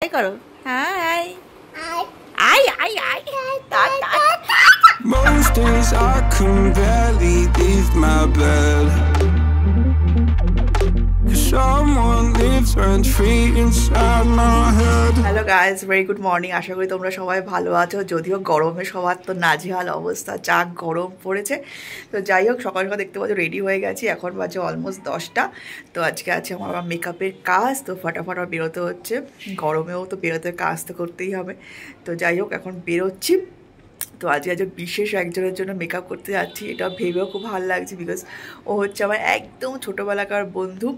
High করো। Hi আই আই I tata. Most days I can barely leave my bed, 'cause someone lives rent free inside my head. Hello guys, very good morning. আশা করি তোমরা সবাই ভালো আছো। যদিও গরমে সবার তো নাজেহাল অবস্থা, যা গরম পড়েছে। তো যাই হোক, সকাল সকাল দেখতে পাচ্ছ রেডি হয়ে গেছি। এখন বাজে অলমোস্ট 10টা। তো আজকে আছে আমার মেকআপের কাজ, তো ফটাফট বেরোতে হচ্ছে। গরমেও তো বেরোতে, কাজ তো করতেই হবে। তো যাই হোক, এখন বেরোচ্ছি। তো আজকে বিশেষ একজনের জন্য মেকআপ করতে যাচ্ছি। এটা ভেবেও খুব ভালো লাগছে, বিকজ ও হচ্ছে আমার একদম ছোটোবেলাকার বন্ধু।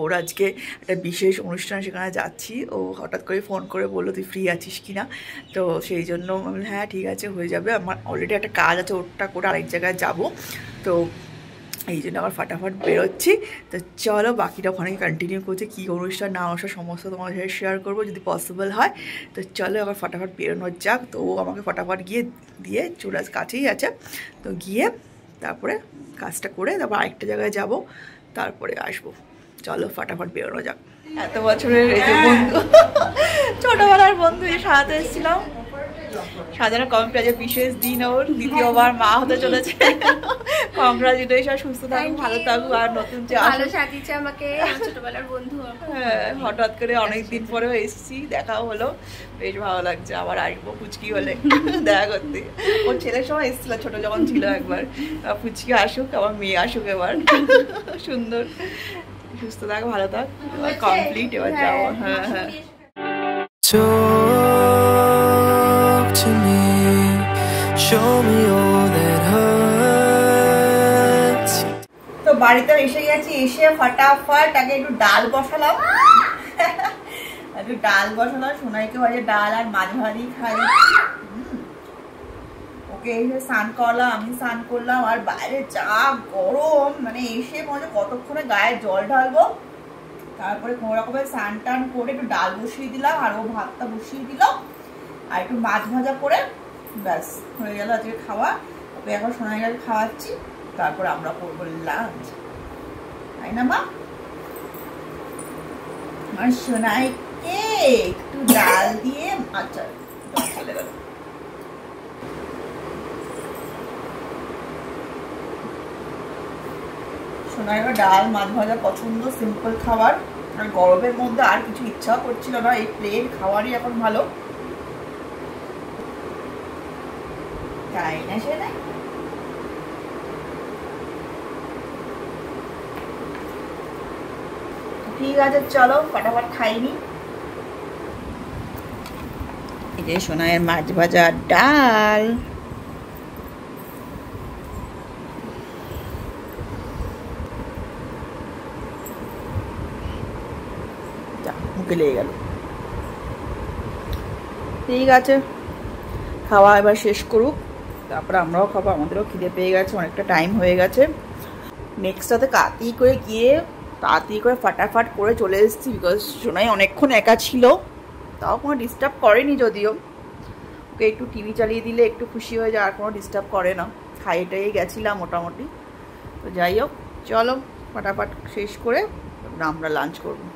ওর আজকে একটা বিশেষ অনুষ্ঠান, সেখানে যাচ্ছি। ও হঠাৎ করে ফোন করে বললো তুই ফ্রি আছিস কি না। তো সেই জন্য আমি হ্যাঁ ঠিক আছে, হয়ে যাবে। আমার অলরেডি একটা কাজ আছে, ওটা করে আরেক জায়গায় যাব। তো এই জন্য আবার ফাটাফাট বেরোচ্ছি। তো চলো বাকিটা ওখানে কন্টিনিউ করছি, কী অনুষ্ঠান না অনুষ্ঠান সমস্ত তোমার সাথে শেয়ার করবো যদি পসিবল হয়। তো চলো আবার ফাটাফাট বেরোনো যাক। তো ও আমাকে ফাটাফাট গিয়ে দিয়ে চলে কাছেই আছে। তো গিয়ে তারপরে কাজটা করে তারপর আরেকটা জায়গায় যাব, তারপরে আসবো। চলো ফাটাফাট বেরোনো যাক। এত বছরের এই যে বন্ধু, ছোটবেলার বন্ধু, এই সাজাতে এসেছিলাম। সাজানো কমপ্লিট। আজ বিশেষ দিন, ওর দ্বিতীয়বার মা হতে চলেছে। কংগ্রাচুলেশন, সুস্থ থাকুক, ভালো থাকুক। আর নতুন যে ভালো সাজিয়েছে আমাকে ছোটবেলার বন্ধু। হ্যাঁ, হঠাৎ করে অনেকদিন পরেও এসেছি, দেখাও হলো, বেশ ভালো লাগছে। আবার আসবো ফুচকি হলে দেখা করতে। ওর ছেলের সময় এসেছিল ছোট যখন ছিল একবার। ফুচকি আসুক, আমার মেয়ে আসুক এবার। সুন্দর, সুস্থ থাক, ভালো থাক। এবার কমপ্লিট, এবার যাবো। হ্যাঁ হ্যাঁ। Talk to me, show me all that hurts. তো বাড়িতে এসে গেছি, এসে ফাটাফাট আগে একটু ডাল বসালাম। সোনাইকে ভাজে ডাল আর মাছ ভাজি খাই। ওকে এসে স্নান করলাম, আমি স্নান করলাম। আর বাইরে যা গরম, মানে এসে মনে কতক্ষণে গায়ে জল ঢালবো। তারপরে কোনো রকমের স্নান টান করে একটু ডাল বসিয়ে দিলাম, আর ও ভাতটা বসিয়ে দিল, আর একটু মাছ ভাজা করে ব্যাস হয়ে গেল আজকে খাওয়া। ওকে এখন সোনাইকে খাওয়াচ্ছি, তারপর আমরা করবো লাঞ্চ, তাই না মা? আর সোনাইকে একটু ডাল দিয়ে, আচ্ছা চলে গেল। সোনাইয়ের ডাল মাছ ভাজা পছন্দ, সিম্পল খাবার। আর গরমের মধ্যে আর কিছু ইচ্ছা করছিল না, এই প্লেন খাবারই এখন ভালো, তাই না সেটা? ঠিক আছে, চলো ফটাফট খাইনি। এই যে সোনাইয়ের মাছ ভাজা ডাল। মুখে লেগে গেল। ঠিক আছে, খাওয়া এবার শেষ করুক, তারপরে আমরাও খাবো। আমাদেরও খিদে পেয়ে গেছে, অনেকটা টাইম হয়ে গেছে। নেক্সটটাতে তাড়াতাড়ি করে গিয়ে তাড়াতাড়ি করে ফাটাফাট করে চলে এসেছি, বিকজ সোনাই অনেকক্ষণ একা ছিল, তাও কোনো ডিস্টার্ব করেনি। যদিও ওকে একটু টিভি চালিয়ে দিলে একটু খুশি হয়ে যায়, আর কোনো ডিস্টার্ব করে না। খাইয়েটাই গেছিলাম মোটামুটি। তো যাই হোক, চলো ফাটাফাট শেষ করে আমরা লাঞ্চ করবো।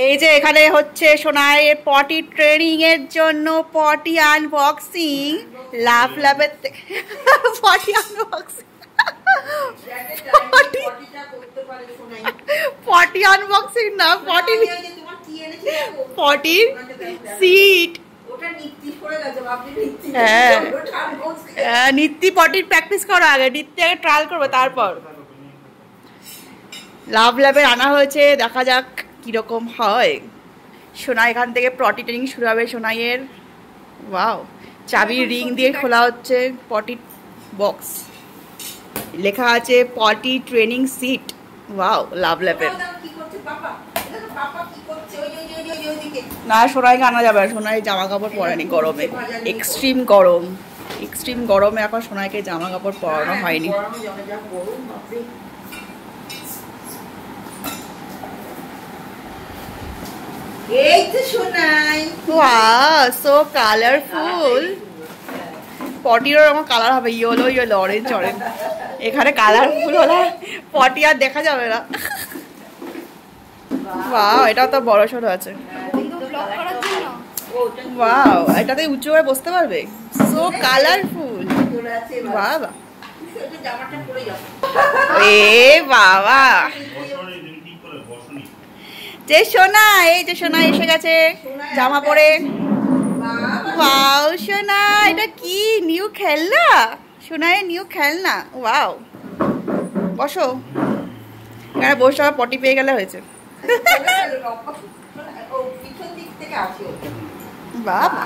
এই যে এখানে হচ্ছে সোনাইয়ের পটি ট্রেনিং এর জন্য পটি আনবক্সিং। লাভের পটি আনবক্সিং, পটি আনবক্সিং না, পটির সিট। হ্যাঁ, নিত্যি পটির প্র্যাকটিস করো আগে, নিত্যি আগে ট্রায়াল করবো, তারপর লাভের আনা হয়েছে। দেখা যাক কিরকম হয়। সোনা এখান থেকে পটি ট্রেনিং শুরু হবে সোনাইয়ের। ওয়াও, চাবির রিং দিয়ে খোলা হচ্ছে পটি বক্স, লেখা আছে পটি ট্রেনিং সিট। ওয়াও, লাভের। না, সোনাইকে আনা যাবে, সোনাই জামা কাপড় পরেনি গরমে, এক্সট্রিম গরমে এখন সোনাইকে জামা কাপড় পরানো হয়নি। এই তো সোনাই, ওয়াও সো কালারফুল। পটিরও আমার কালার হবে, ইয়েলো অরেঞ্জ। এখানে কালারফুল হলে পটি আর দেখা যাবে না। ওয়াও, এটা তো বড় সড়ো আছে। ব্লগ করার জন্য ওয়াও, এটাতে উঁচু হয়ে বসতে পারবে। So colourful. বাবা, এ বাবা, যে সোনা, এই যে সোনা এসে গেছে জামা পরে। ওয়াও সোনা, এটা কি নিউ খেলনা? সোনার নিউ খেলনা। ওয়াও, বসো। এখানে বসে আবার পটি পেয়ে গেলে হয়েছে। বাবা,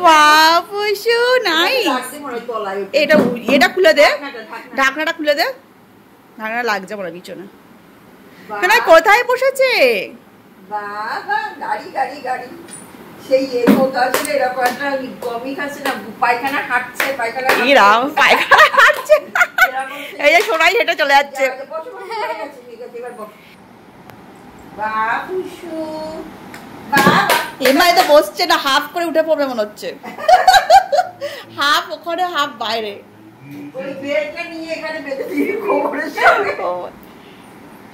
ওয়াও পুষু, নাইস। এটা খুলে দে, ঢাকনাটা খুলে দে। ঢাকনা লাগছে মনে বিছানা। সোনা কোথায় বসেছে? বাবা, গাড়ি গাড়ি গাড়ি। সেই এরকম একটা গমি খাচ্ছে না, পায়খানা হাঁটছে, পায়খানা হাঁটছে। এই যে সোনাই হেঁটে চলে যাচ্ছে। এমআই তো বসছে না, হাফ করে উঠে পড়বে মনে হচ্ছে। হাফ ওখানে, হাফ বাইরে।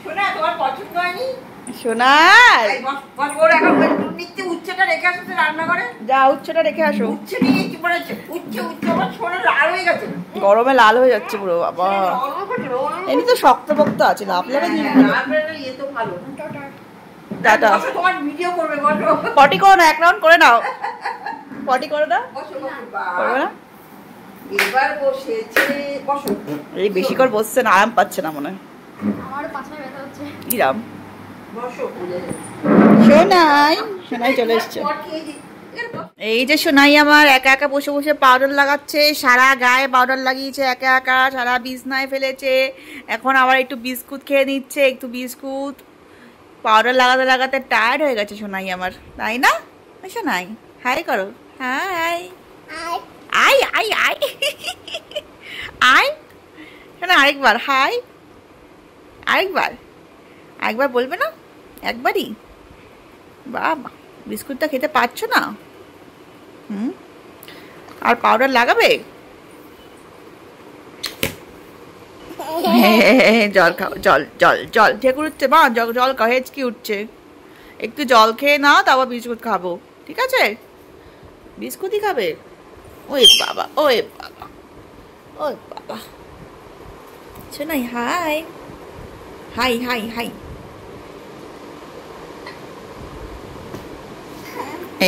শোনা, তোমার পছন্দ হয়নি? সোনার উচ্চটা রেখে আসো রান্না করে। যা, উচ্চটা রেখে আসো। উচ্চ নিয়ে কি বলেছে? উচ্চ উচ্চ আমার সোনা লাল হয়ে গেছে, গরমে লাল হয়ে যাচ্ছে পুরো। বাবা, এমনি তো শক্ত পক্ত আছে, লাফলাবে। ইয়ে তো ভালো। টাটা। তোমার ভিডিও করবে, বলো। পটি করো না, এক রাউন্ড করে নাও। পটি করে দাও। করবে না? এবার বসেছে, বসো। এই বেশি করে বসছে না, আরাম পাচ্ছে না মনে হয়। আমারও পাছায় ব্যথা হচ্ছে। ইরাম, বসো। সোনাই, সোনাই চলে এসছে। এই যে সোনাই আমার একা একা বসে বসে পাউডার লাগাচ্ছে। সারা গায়ে পাউডার লাগিয়েছে একা একা, সারা বিছনায় ফেলেছে। এখন আবার একটু বিস্কুট খেয়ে নিচ্ছে, একটু বিস্কুট। পাউডার লাগাতে লাগাতে টায়ার্ড হয়ে গেছে সোনাই আমার, তাই না সোনাই? হাই করো। হাই, আই আই আই আই শোনা, আরেকবার হাই, আরেকবার, একবার বলবে না? একবারই? বাবা, বিস্কুটটা খেতে পারছো না? আর পাউডার লাগাবে? জল খাও, জল জল জল। ঢেকুর উঠছে মা, জল খাও, হেঁচকি উঠছে। একটু জল খেয়ে নাও, তারপর বিস্কুট খাবো, ঠিক আছে? বিস্কুটই খাবে? ওই বাবা, ওই বাবা, ওই বাবা। শোনাই, হাই হাই হাই হাই।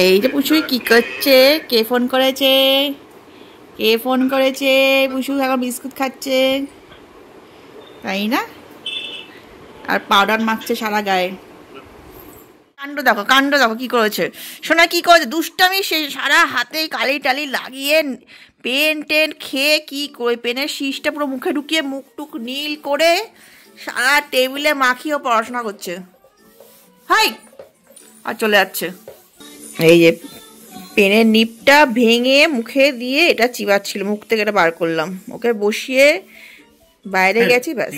এই যে পুষু কি করছে? কে ফোন করেছে? কে ফোন করেছে? পুষু এখন বিস্কুট খাচ্ছে, তাই না? আর পাউডার মাখছে সারা গায়ে। কাণ্ড দেখো, কাণ্ড দেখো কি করেছে সোনা, কি করেছে দুষ্টামি। সে সারা হাতে কালি টালি লাগিয়ে, পেন টেন খেয়ে, কি করে পেনের শীষটা পুরো মুখে ঢুকিয়ে মুখ টুক নীল করে সারা টেবিলে মাখিয়ে পড়াশোনা করছে। হাই, আর চলে যাচ্ছে। এই যে পেনের নিপটা ভেঙে মুখে দিয়ে এটা চিবাচ্ছিল, মুখ থেকে এটা বার করলাম। ওকে বসিয়ে বাইরে গেছি, ব্যাস।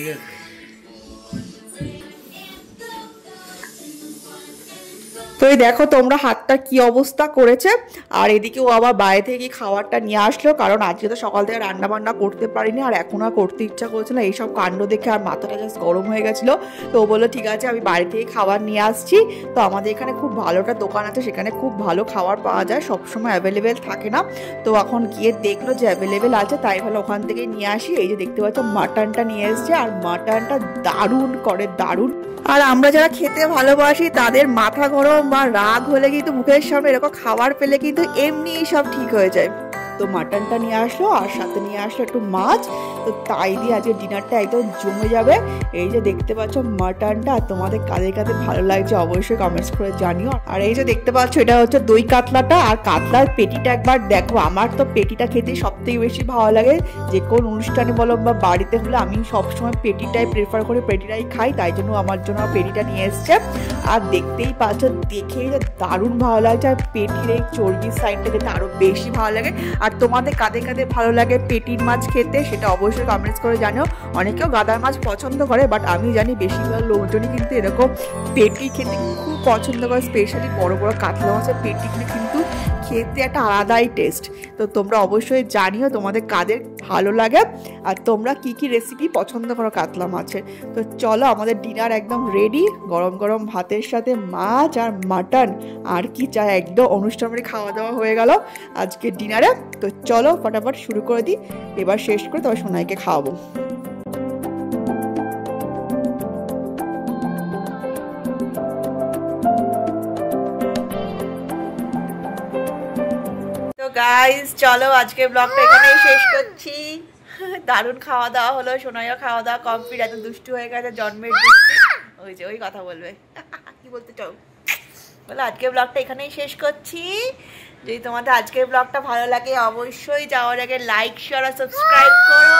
তো এই দেখো তোমরা হাতটা কি অবস্থা করেছে। আর এদিকে ও আবার বাইরে থেকে খাবারটা নিয়ে আসলো, কারণ আজকে তো সকাল থেকে রান্না বান্না করতে পারিনি, আর এখন আর করতে ইচ্ছা করছে না। এইসব কাণ্ড দেখে আর মাথাটা জাস্ট গরম হয়ে গেছিলো। তো ও বললো ঠিক আছে, আমি বাড়ি থেকে খাবার নিয়ে আসছি। তো আমাদের এখানে খুব ভালো একটা দোকান আছে, সেখানে খুব ভালো খাবার পাওয়া যায়, সবসময় অ্যাভেলেবেল থাকে না। তো এখন গিয়ে দেখলো যে অ্যাভেলেবেল আছে, তাই ভালো ওখান থেকে নিয়ে আসি। এই যে দেখতে পাচ্ছ মাটনটা নিয়ে এসছে, আর মাটনটা দারুণ করে, দারুণ। আর আমরা যারা খেতে ভালোবাসি তাদের মাথা গরম বা রাগ হলে কিন্তু মুখের সামনে এরকম খাবার পেলে কিন্তু এমনি সব ঠিক হয়ে যায়। তো মাটনটা নিয়ে আসলো, আর সাথে নিয়ে আসলো একটু মাছ। তো তাই দিয়ে আজকে ডিনারটা একদম জমে যাবে। এই যে দেখতে পাচ্ছ মাটনটা, তোমাদের কাদের কাদের ভালো লাগছে অবশ্যই কমেন্টস করে জানিও। আর এই যে দেখতে পাচ্ছ এটা হচ্ছে দই কাতলাটা, আর কাতলার পেটিটা একবার দেখো। আমার তো পেটিটা খেতে সব থেকে বেশি ভালো লাগে, যে কোন অনুষ্ঠানে বলো বা বাড়িতে হলে আমি সবসময় পেটিটাই প্রেফার করি, পেটিটাই খাই, তাই জন্য আমার জন্য পেটিটা নিয়ে এসছে। আর দেখতেই পাচ্ছ, দেখেই দারুণ ভালো লাগছে। আর পেটির এই চর্বির সাইডটা যেটা আরো বেশি ভালো লাগে। আর তোমাদের কাদের কাদের ভালো লাগে পেটির মাছ খেতে সেটা অবশ্যই কমেন্টস করে জানিও। অনেকেও গাদার মাছ পছন্দ করে, বাট আমি জানি বেশিরভাগ লোকজনই কিন্তু এরকম পেটি খেতে খুব পছন্দ করে। স্পেশালি বড় বড় কাতলা মাছের পেটিগুলি কিন্তু খেতে একটা আলাদাই টেস্ট। তো তোমরা অবশ্যই জানিও তোমাদের কাদের ভালো লাগে আর তোমরা কি কি রেসিপি পছন্দ করো কাতলা মাছের। তো চলো আমাদের ডিনার একদম রেডি, গরম গরম ভাতের সাথে মাছ আর মাটন আর কি চাই, একদম অনুষ্ঠান বাড়ি খাওয়া দাওয়া হয়ে গেল আজকে ডিনারে। তো চলো ফটাফট শুরু করে দিই, এবার শেষ করে তবে সোনাইকে খাওয়াবো। তো গাইস চলো আজকে ব্লগটা এখানেই শেষ করছি। দারুণ খাওয়া দাওয়া হলো, সোনাইও খাওয়া দাওয়া কমপ্লিট, এত দুষ্টু হয়ে গেছে জন্মের দুষ্টু, ওই যে ওই কথা বলবে কি বলতে চাও বলে। আজকের ব্লগটা এখানেই শেষ করছি। যদি তোমাদের আজকের ব্লগটা ভালো লাগে অবশ্যই যাওয়ার আগে লাইক শেয়ার আর সাবস্ক্রাইব করো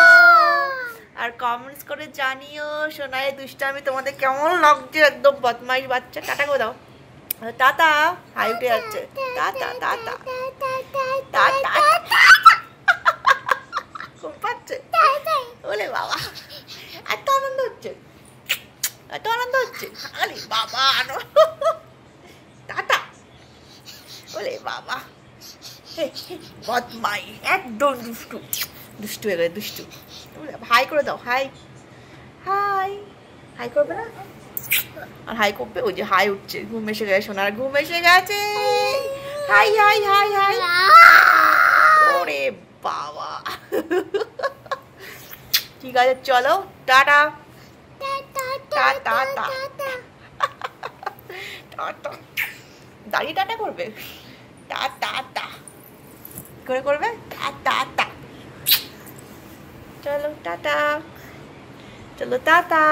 আর কমেন্টস করে জানিও সোনাইয়ের দুষ্টামি তোমাদের কেমন লাগছে, একদম বদমাইশ বাচ্চা। টাটা করে দাও, টাটা, হাই উঠে যাচ্ছে, টাটা টাটা টাটা। ঘুম পাচ্ছে বলে বাবা, এত আনন্দ হচ্ছে, এত আনন্দ হচ্ছে, আরে বাবা আনো টাটা বলে বাবা। বদমাই একদম দুষ্টু, দুষ্টু হয়ে গেলে দুষ্টু। হাই করে দাও, হাই হাই, হাই করবে না আর হাই করবে, ওই যে হাই উঠছে, ঘুম এসে গেছে সোনার, ঘুম এসে গেছে, হাই হাই হাই হাই। ওরে বাবা ঠিক আছে চলো টাটা টাটা টাটা। দাঁড়িয়ে টাটা করবে, টাটা টা করে করবে, টাটা টা। চলো টাটা, চলো টাটা।